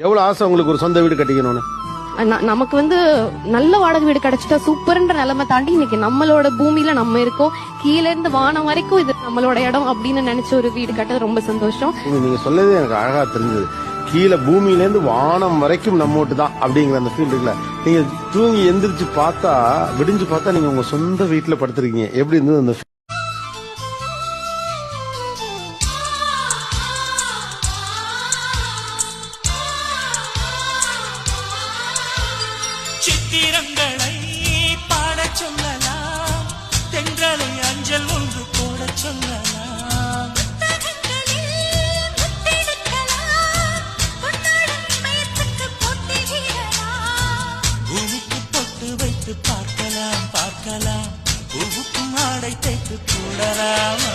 எவ்வளவு ஆசை உங்களுக்கு ஒரு சொந்த வீடு கட்டிக்கணும்னு? நமக்கு நல்ல வாடகை வீடு கிடைச்சிட்டா சூப்பர்ன்ற நிலைமை தாண்டி இன்னைக்கு நம்மளோட பூமியில நம்ம இருக்கோம், கீழ இருந்து வானம் வரைக்கும் இது நம்மளோட இடம் அப்படின்னு நினைச்ச ஒரு வீடு கட்டது ரொம்ப சந்தோஷம். நீங்க சொல்லதே எனக்கு அழகா தெரிஞ்சது. கீழே பூமியில இருந்து வானம் வரைக்கும் நம்மோட்டு தான் அப்படிங்கிற அந்த ஃபீல் இருக்குல்ல. நீங்க தூங்கி எந்திரிச்சு பார்த்தா, விடிஞ்சு பார்த்தா நீங்க உங்க சொந்த வீட்டுல படுத்திருக்கீங்க. எப்படி இருந்தது அந்த சித்திரங்களை பாட சொல்லலாம், தென்றலை அஞ்சல் ஒன்று போட சொல்லலாம். பூவுக்கு பொட்டு வைத்து பார்க்கலாம், பூவுக்கும் ஆடை தைத்து போடலாம்.